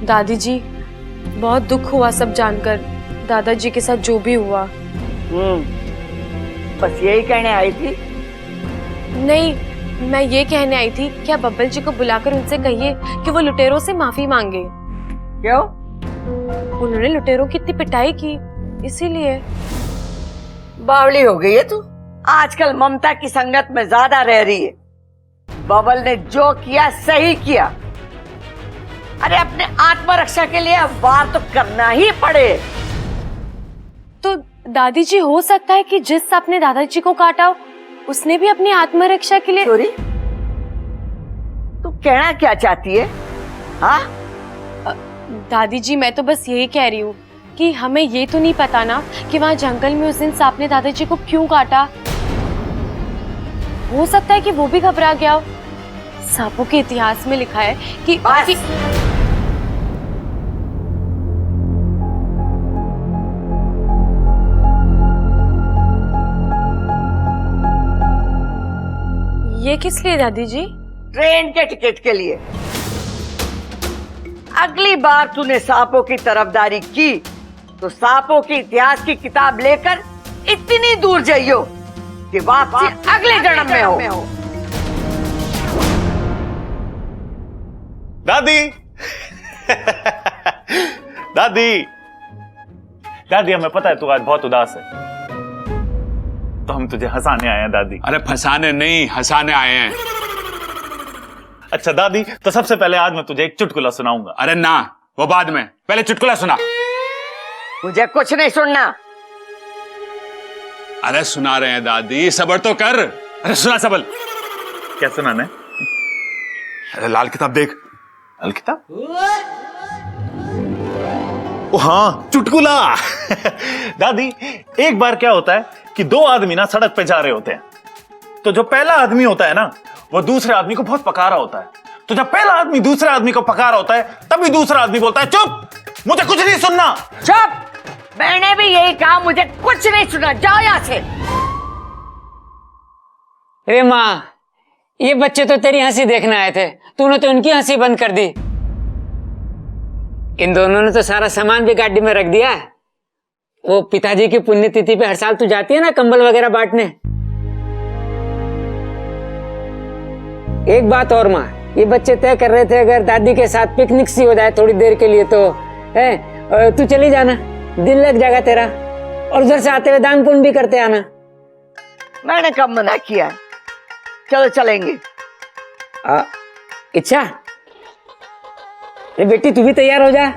दादी जी, बहुत दुख हुआ सब जानकर, दादाजी के साथ जो भी हुआ। बस यही कहने आई थी? नहीं, मैं ये कहने आई थी क्या बब्बल जी को बुलाकर उनसे कहिए कि वो लुटेरों से माफी मांगे। क्यों? उन्होंने लुटेरों की इतनी पिटाई की, इसीलिए। बावली हो गई है तू। आजकल ममता की संगत में ज्यादा रह रही है। बबल ने जो किया सही किया। अरे अपने आत्मरक्षा के लिए वार तो करना ही पड़े। तो दादी जी, हो सकता है कि जिस सांप ने दादाजी को काटा उसने भी अपनी आत्मरक्षा के लिए। सॉरी, तू कहना क्या चाहती है? हाँ दादी जी, मैं तो बस यही कह रही हूँ कि हमें ये तो नहीं पता ना कि वहाँ जंगल में उस दिन सांप ने दादाजी को क्यों काटा। हो सकता है कि वो भी घबरा गया हो। सांपों के इतिहास में लिखा है कि ये किस लिए दादी जी? ट्रेन के टिकट के लिए। अगली बार तूने सांपों की तरफदारी की तो सांपों के इतिहास की किताब लेकर इतनी दूर जाइयो कि वापसी अगले जन्म में हो। दादी दादी दादी, हमें पता है तू आज बहुत उदास है, तो हम तुझे हंसाने आए हैं दादी। अरे फंसाने नहीं, हंसाने आए हैं। अच्छा दादी, तो सबसे पहले आज मैं तुझे एक चुटकुला सुनाऊंगा। अरे ना, वो बाद में, पहले चुटकुला सुना। मुझे कुछ नहीं सुनना। अरे सुना रहे हैं दादी, सब्र तो कर। अरे सुना सबल। क्या सुनाना है? अरे लाल किताब देख। लाल किताब? ओ हाँ, चुटकुला। दादी, एक बार क्या होता है कि दो आदमी ना सड़क पे जा रहे होते हैं, तो जो पहला आदमी होता है ना, वो दूसरे आदमी को बहुत पका रहा होता है। तो जब पहला आदमी दूसरे आदमी को पका रहा होता है, तभी दूसरा आदमी बोलता है, चुप, मुझे कुछ नहीं सुनना। चुप, मैंने भी यही कहा, मुझे कुछ नहीं सुना, जाओ यहां से। अरे माँ, ये बच्चे तो तेरी हंसी देखने आए थे, तूने तो उनकी हंसी बंद कर दी। इन दोनों ने तो सारा सामान भी गाड़ी में रख दिया। वो पिताजी की पुण्यतिथि पे हर साल तू जाती है ना कंबल वगैरह बांटने। एक बात और माँ, ये बच्चे तय कर रहे थे अगर दादी के साथ पिकनिक सी हो जाए थोड़ी देर के लिए तो है, तू चली जाना, दिल लग जाएगा तेरा, और उधर से आते हुए दान पुण्य भी करते आना। मैंने कब मना किया? चलो चलेंगे। इच्छा, अरे बेटी तू भी तैयार हो जा,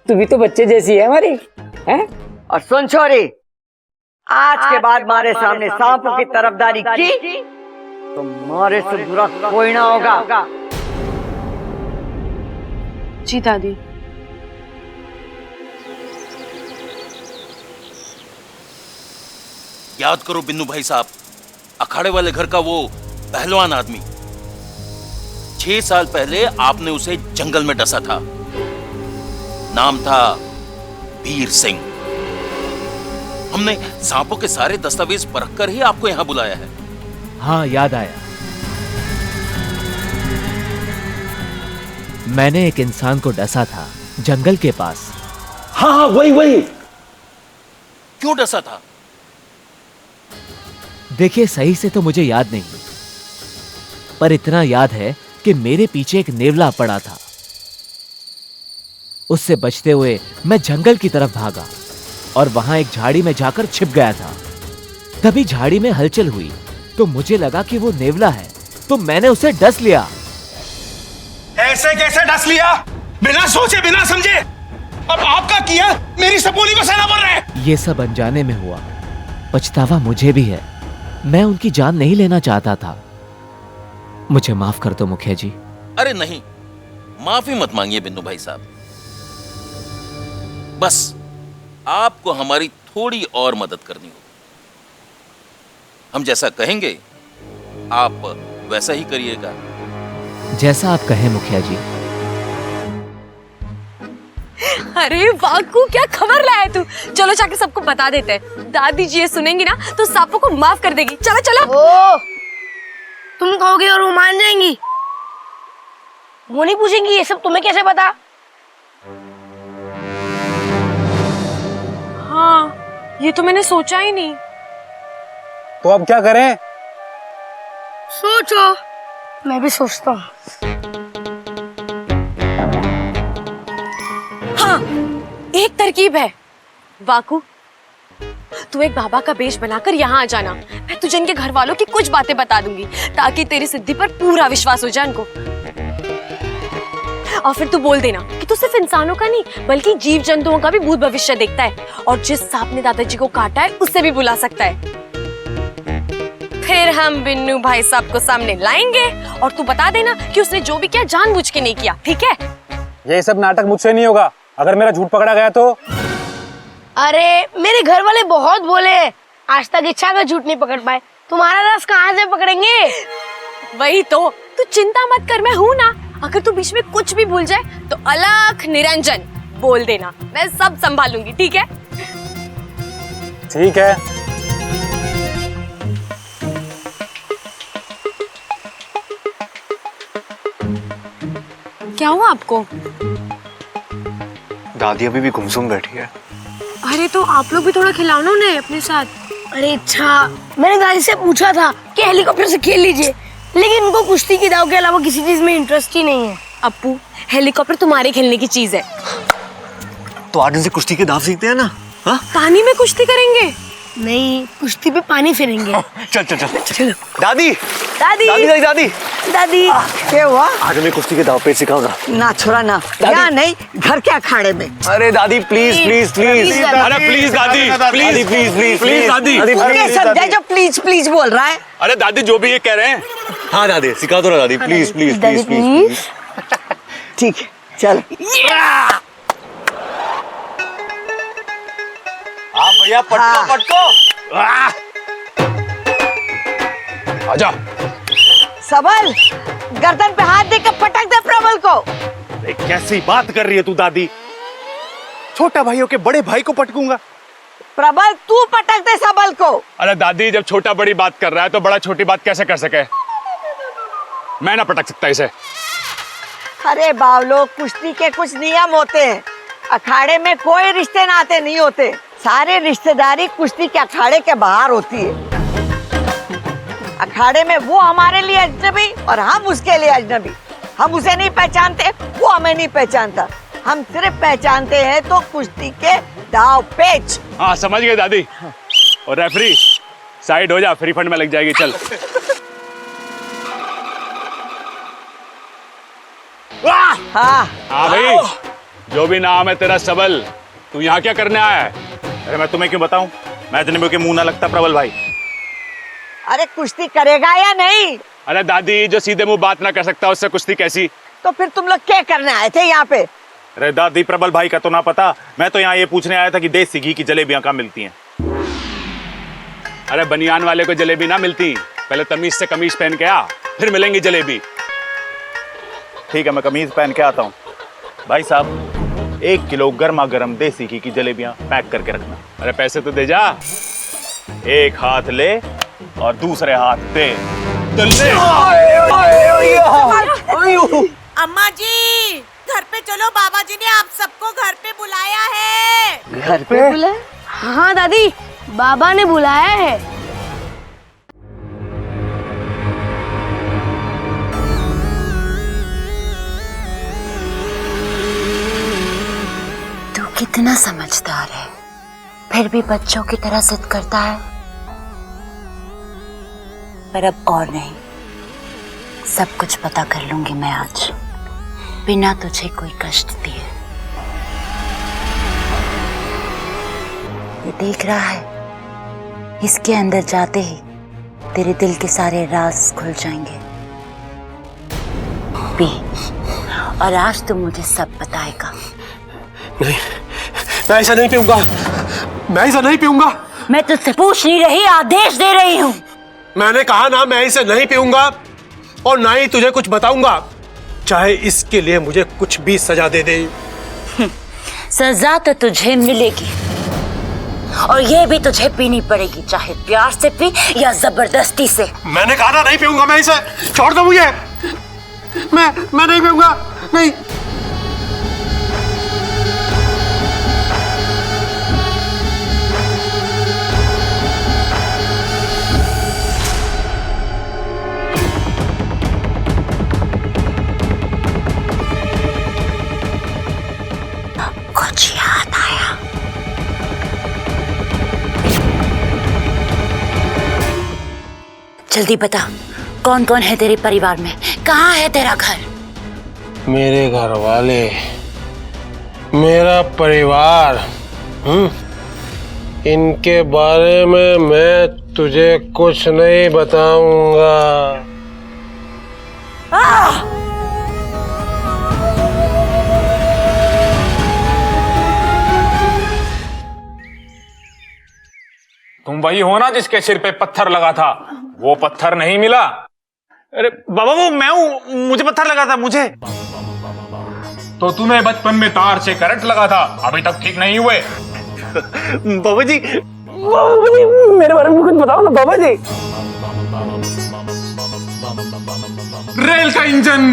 तू भी तो बच्चे जैसी है हमारी, हैं? और सुन छोरी, आज के बाद हमारे सामने सांपों की तरफदारी की तो मारे से बुरा कोई ना होगा। जी दादी। याद करो बिन्नू भाई साहब, अखाड़े वाले घर का वो पहलवान आदमी, 6 साल पहले आपने उसे जंगल में डसा था। नाम था वीर सिंह। हमने सांपों के सारे दस्तावेज परख कर ही आपको यहां बुलाया है। हाँ, याद आया। मैंने एक इंसान को डसा था जंगल के पास। हाँ, वही। क्यों डसा था? देखिए, सही से तो मुझे याद नहीं, पर इतना याद है कि मेरे पीछे एक नेवला पड़ा था। उससे बचते हुए मैं जंगल की तरफ भागा और वहां एक झाड़ी में जाकर छिप गया था। तभी झाड़ी में हलचल हुई तो मुझे लगा कि वो नेवला है, तो मैंने उसे डस लिया। ऐसे कैसे डस लिया? बिना सोचे बिना समझे। अब आपका किया मेरी सपोली को सना बोल रहे हैं। ये सब अनजाने में हुआ, पछतावा मुझे भी है। मैं उनकी जान नहीं लेना चाहता था। मुझे माफ कर दो मुखिया जी। अरे नहीं, माफी मत मांगिए बिन्नू भाई साहब। बस आपको हमारी थोड़ी और मदद करनी होगी। हम जैसा कहेंगे आप वैसा ही करिएगा। जैसा आप कहें मुखिया जी। अरे वाकू, क्या खबर लाया तू? चलो जाके सबको बता देते हैं। दादी जी ये सुनेंगी ना तो सांपों को माफ कर देगी। चलो चलो। ओ, तुम कहोगे और वो मान जाएंगी? वो नहीं पूछेंगी ये सब तुम्हें कैसे पता? हाँ, ये तो मैंने सोचा ही नहीं। तो अब क्या करें? सोचो। मैं भी सोचता हूँ। हाँ, एक तरकीब है। वाकू, तू एक बाबा का वेश बनाकर यहाँ आ जाना। मैं तुझे इनके घर वालों की कुछ बातें बता दूंगी ताकि तेरी सिद्धि पर पूरा विश्वास हो जाए इनको। और फिर तू बोल देना कि तू सिर्फ इंसानों का नहीं बल्कि जीव जंतुओं का भी भूत भविष्य देखता है और जिस सांप ने दादाजी को काटा है उससे भी बुला सकता है। फिर हम बिन्नू भाई साहब को सामने लाएंगे और तू बता देना कि उसने जो भी किया जानबूझ के नहीं किया, ठीक है? ये सब नाटक मुझसे नहीं होगा। अगर मेरा झूठ पकड़ा गया तो? अरे मेरे घर वाले बहुत बोले, आज तक इच्छा का झूठ नहीं पकड़ पाए, तुम्हारा राज कहाँ से पकड़ेंगे? वही तो, तू चिंता मत कर, मैं हूँ ना। अगर तू बीच में कुछ भी भूल जाए तो अलख निरंजन बोल देना, मैं सब संभालूंगी, ठीक है? ठीक है। क्या हुआ आपको? दादी अभी भी गुमसुम बैठी है। अरे तो आप लोग भी थोड़ा खिलाओ ना उन्हें अपने साथ। अरे अच्छा, मैंने दादी से पूछा था कि हेलीकॉप्टर से खेल लीजिए, लेकिन उनको कुश्ती की दाव के अलावा किसी चीज में इंटरेस्ट ही नहीं है। अप्पू, हेलीकॉप्टर तुम्हारे खेलने की चीज है। तो आज इनसे कुश्ती के दाव सीखते हैं ना? हाँ? पानी में कुश्ती करेंगे? नहीं, कुश्ती पे पानी फिरेंगे। चल चल चल चलो। दादी दादी दादी दादी दादी दादी क्या हुआ? आज मैं कुश्ती के दाव पे सिखाऊंगा। ना छोड़ा ना, यहाँ नहीं, घर के अखाड़े में। अरे दादी प्लीज प्लीज प्लीज। अरे प्लीज दादी, प्लीज प्लीज प्लीज प्लीज दादी। ये समझा जो प्लीज प्लीज बोल रहा है। अरे दादी जो भी ये कह रहे हैं। हाँ दादी सिखा दो ना दादी, प्लीज प्लीज प्लीज प्लीज। ठीक है, चल। हाँ भैया, हाँ। पटको। आजा। सबल, गर्दन पे हाथ देकर पटक दे प्रबल को। अरे कैसी बात कर रही है तू दादी? छोटा भाइयों के बड़े भाई को पटकूंगा? प्रबल तू पटक दे सबल को। अरे दादी, जब छोटा बड़ी बात कर रहा है तो बड़ा छोटी बात कैसे कर सके? मैं ना पटक सकता इसे। अरे बावलो, कुश्ती के कुछ नियम होते हैं। अखाड़े में कोई रिश्ते नाते नहीं होते, सारे रिश्तेदारी कुश्ती के अखाड़े के बाहर होती है। अखाड़े में वो हमारे लिए अजनबी और हम उसके लिए अजनबी। हम उसे नहीं पहचानते, वो हमें नहीं पहचानता। हम सिर्फ पहचानते हैं तो कुश्ती के दाव पेच। हाँ समझ गए दादी। और रेफरी साइड हो जा, फ्री फंड में लग जाएगी। चल। हाँ हाँ भाई, जो भी नाम है तेरा सबल, तू यहाँ क्या करने आया है? अरे मैं तुम्हें क्यों बताऊं? मैं अजनबियों के मुंह ना लगता प्रबल भाई। अरे कुश्ती करेगा या नहीं? अरे दादी, जो सीधे मुंह बात ना कर सकता उससे कुश्ती कैसी? तो फिर तुम लोग क्या करने आए थे यहाँ पे? अरे दादी, प्रबल भाई का तो ना पता, मैं तो यहाँ ये पूछने आया था कि देसी घी की जलेबियां कहाँ मिलती हैं। अरे बनियान वाले को जलेबी ना मिलती, पहले तमीज से कमीज पहन के आ, फिर मिलेंगी जलेबी। ठीक है, मैं कमीज पहन के आता हूँ। भाई साहब, 1 किलो गर्मा गर्म देसी घी की जलेबियां पैक करके रखना। अरे पैसे तो दे जा। एक हाथ ले और दूसरे हाथ दे। अम्मा जी, घर पे चलो, बाबा जी ने आप सबको घर पे बुलाया है। घर पे बुलाया? हाँ दादी, बाबा ने बुलाया है। तू कितना समझदार है, फिर भी बच्चों की तरह जिद करता है। पर अब और नहीं, सब कुछ पता कर लूंगी मैं आज, बिना तुझे कोई कष्ट दिए। ये देख रहा है, इसके अंदर जाते ही तेरे दिल के सारे राज खुल जाएंगे। पी, और आज तू मुझे सब बताएगा। नहीं, मैं ऐसा नहीं पीऊंगा। मैं ऐसा नहीं पीऊंगा। मैं तुझसे पूछ नहीं रही, आदेश दे रही हूँ। मैंने कहा ना, मैं इसे नहीं पीऊंगा और ना ही तुझे कुछ बताऊंगा, चाहे इसके लिए मुझे कुछ भी सजा दे दे। सजा तो तुझे मिलेगी, और ये भी तुझे पीनी पड़ेगी, चाहे प्यार से पी या जबरदस्ती से। मैंने कहा ना, नहीं पीऊंगा मैं इसे। छोड़ दो मुझे। मैं नहीं पीऊंगा। नहीं। जल्दी बता, कौन कौन है तेरे परिवार में? कहाँ है तेरा घर? मेरे घर वाले, मेरा परिवार, इनके बारे में मैं तुझे कुछ नहीं बताऊंगा। तुम वही हो ना जिसके सिर पे पत्थर लगा था? वो पत्थर नहीं मिला? अरे बाबा वो मैं हूँ, मुझे पत्थर लगा था मुझे। तो तुम्हें बचपन में तार से करंट लगा था, अभी तक ठीक नहीं हुए। बाबा जी मेरे बारे में कुछ बताओ ना बाबा जी। रेल का इंजन।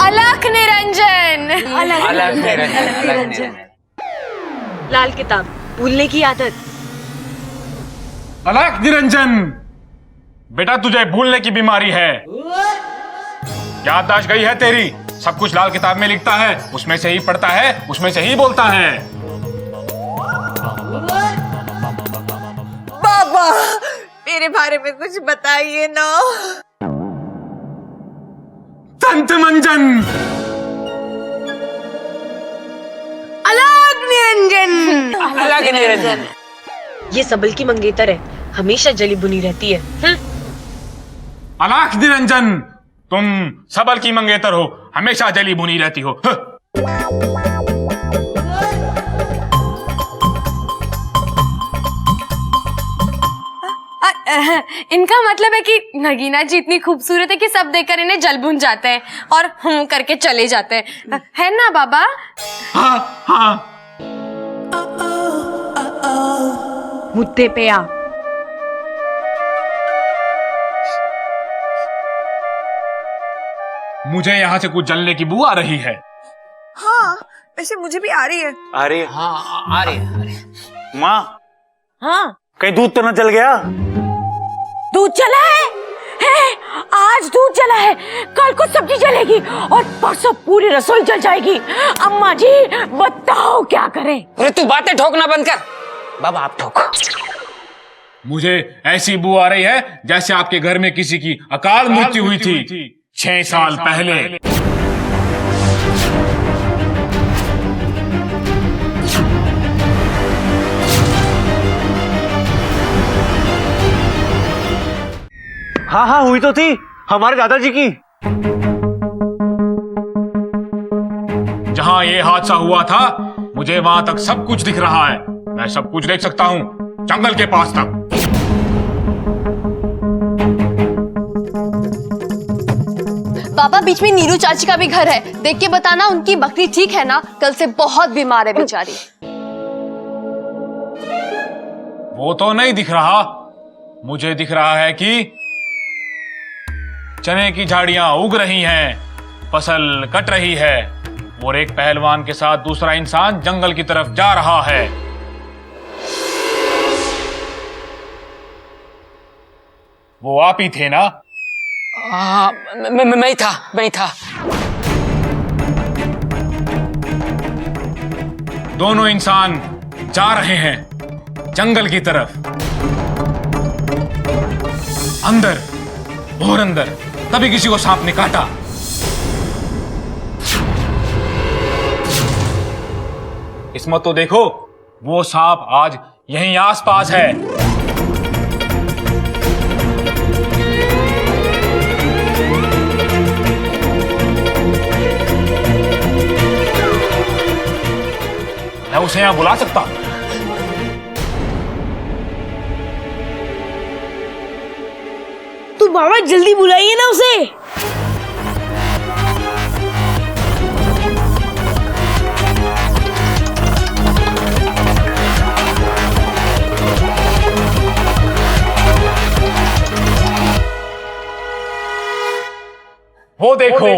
अलख निरंजन। अलग निरंजन। लाल किताब, भूलने की आदत। अलख निरंजन, बेटा तुझे भूलने की बीमारी है। याददाश्त गई है तेरी। सब कुछ लाल किताब में लिखता है, उसमें से ही पढ़ता है, उसमें से ही बोलता है। बाबा मेरे बारे में कुछ बताइए ना। संत मंजन। अलग निरंजन। अलग निरंजन। ये सबल की मंगेतर है, हमेशा जली बुनी रहती है। अलख निरंजन, तुम सबल की मंगेतर हो, हमेशा जली भुनी रहती हो। इनका मतलब है कि नगीना जी इतनी खूबसूरत है कि सब देखकर इन्हें जल भुन जाते हैं और हम करके चले जाते हैं, है ना बाबा? हाँ हाँ। मुद्दे पे आ। मुझे यहाँ से कुछ जलने की बू आ रही है। हाँ वैसे मुझे भी आ रही है। अरे हाँ आ रही। माँ, हाँ कहीं दूध तो न जल गया? दूध चला है? आज दूध जला है, कल को सब्जी जलेगी और परसों पूरी रसोई जल जाएगी। अम्मा जी बताओ क्या करें? अरे तू बातें ठोकना बंद कर। बाबा आप ठोको। मुझे ऐसी बू आ रही है जैसे आपके घर में किसी की अकाल मृत्यु हुई थी 6 साल पहले। हाँ हाँ हुई तो थी, हमारे दादाजी की। जहां ये हादसा हुआ था, मुझे वहां तक सब कुछ दिख रहा है। मैं सब कुछ देख सकता हूं, जंगल के पास तक। बाबा बीच में नीरू चाची का भी घर है, देख के बताना उनकी बकरी ठीक है ना? कल से बहुत बीमार है बेचारी। वो तो नहीं दिख रहा, मुझे दिख रहा है कि चने की झाड़ियां उग रही हैं, फसल कट रही है और एक पहलवान के साथ दूसरा इंसान जंगल की तरफ जा रहा है। वो आप ही थे ना? हाँ मैं ही था। दोनों इंसान जा रहे हैं जंगल की तरफ, अंदर और अंदर। तभी किसी को सांप ने काटा। किस्मत तो देखो, वो सांप आज यहीं आसपास है। मैं उसे यहां बुला सकता हूं। तो बाबा जल्दी बुलाइए ना उसे। वो देखो,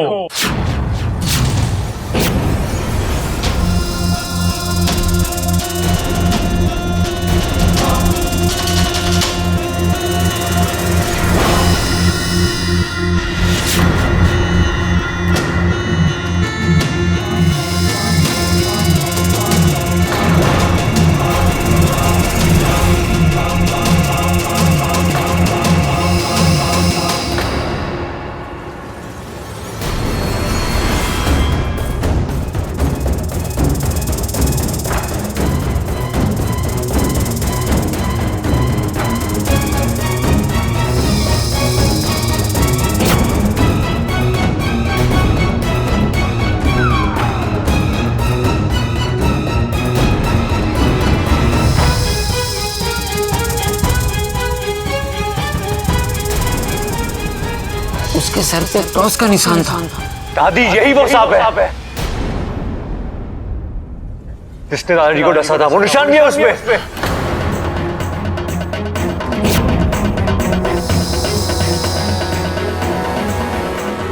उसके सर पे क्रॉस का निशान था। दादी यही वो सांप है जिसने दादाजी को डसा था। वो निशान भी है उसपे।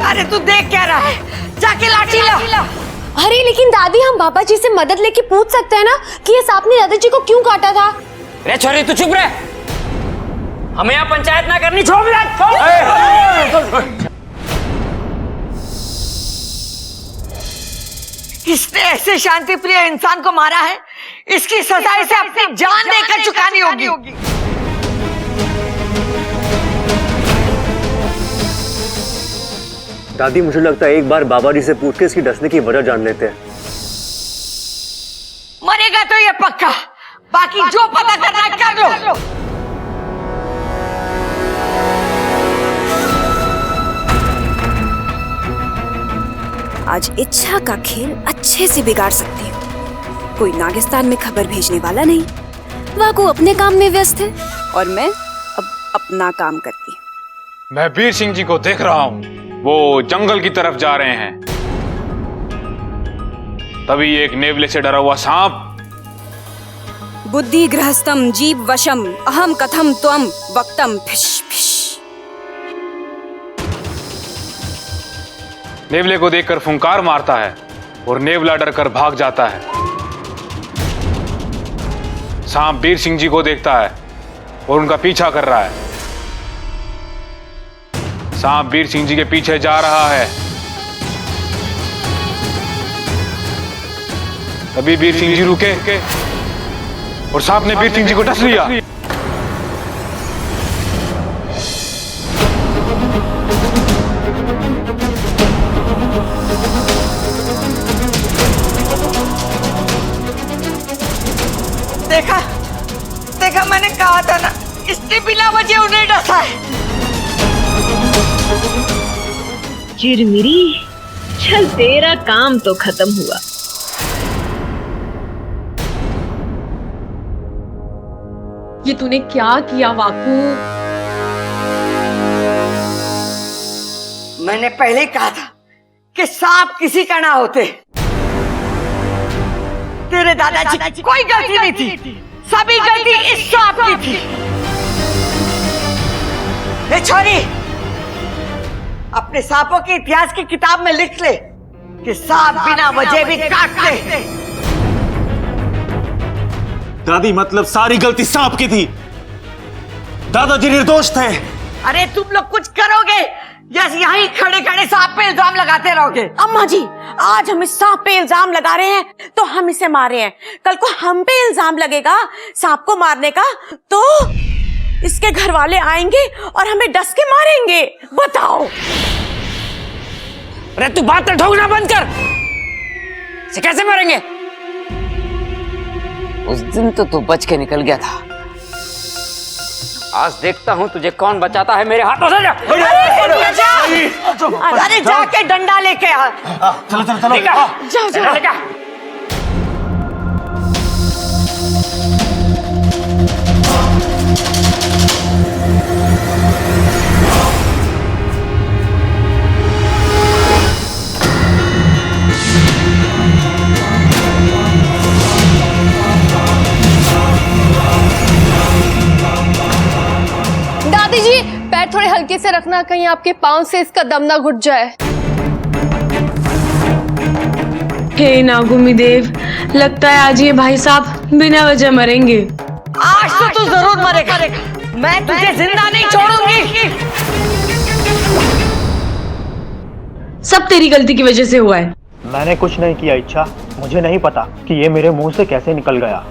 अरे तू देख क्या रहा है, जाके लाठी ला। अरे लेकिन दादी, हम बाबा जी से मदद लेके पूछ सकते हैं ना कि ये सांप ने दादाजी को क्यों काटा था। रे छोरी तू चुप रह, हमें यहाँ पंचायत ना करनी। छोड़ इसने ऐसे शांति प्रिय इंसान को मारा है, इसकी सजा इसे अपनी जान देकर चुकानी होगी। दादी मुझे लगता है एक बार बाबा जी से पूछ के इसकी डसने की वजह जान लेते हैं। मरेगा तो ये पक्का, बाकी जो पता करना है कर लो। आज इच्छा का खेल अच्छे से बिगाड़ सकती हूँ। कोई नागिस्तान में खबर भेजने वाला नहीं, वाकू अपने काम में व्यस्त है और मैं अब अपना काम करती हूँ। मैं वीर सिंह जी को देख रहा हूँ, वो जंगल की तरफ जा रहे हैं। तभी एक नेवले से डरा हुआ सांप, बुद्धि गृहस्थम जीव वशम अहम कथम त्वम वक्तम फिश फिश, नेवले को देखकर फुंकार मारता है और नेवला डरकर भाग जाता है। सांप वीर सिंह जी को देखता है और उनका पीछा कर रहा है। सांप वीर सिंह जी के पीछे जा रहा है। तभी वीर सिंह जी रुके और सांप ने वीर सिंह जी को डस लिया। देखा मैंने कहा था ना, इसने बिना वजह उन्हें डसा है। चिरमिरी, चल तेरा काम तो खत्म हुआ। ये तूने क्या किया वाकू? मैंने पहले कहा था कि सांप किसी का ना होते। तेरे दादाजी की कोई गलती नहीं थी, सभी गलती इस सांप की थी। ए छोरी, अपने सांपों के इतिहास की किताब में लिख ले कि सांप बिना वजह भी काटते। दादी मतलब सारी गलती सांप की थी, दादाजी निर्दोष थे। अरे तुम लोग कुछ करोगे या यहीं खड़े खड़े सांप पे इल्जाम लगाते रहोगे? अम्मा जी, आज हम इस सांप पे इल्जाम लगा रहे हैं तो हम इसे मारे हैं, कल को हम पे इल्जाम लगेगा सांप को मारने का तो इसके घर वाले आएंगे और हमें डस के मारेंगे। बताओ। अरे तू बात तो ठोकना बंद कर, इसे कैसे मारेंगे? उस दिन तो तू बच के निकल गया था, आज देखता हूं तुझे कौन बचाता है मेरे हाथों से। अरे जाके डंडा लेके आ। चलो चलो चलो, जाओ जाओ। दादी जी, पैर थोड़े हल्के से रखना, कहीं आपके पांव से इसका दम ना घुट जाए। हे नागुमी देव, लगता है आज ये भाई साहब बिना वजह मरेंगे। आज तो तू जरूर मरेगा, मैं तुझे जिंदा नहीं छोड़ूंगी। सब तेरी गलती की वजह से हुआ है। मैंने कुछ नहीं किया इच्छा, मुझे नहीं पता कि ये मेरे मुंह से कैसे निकल गया।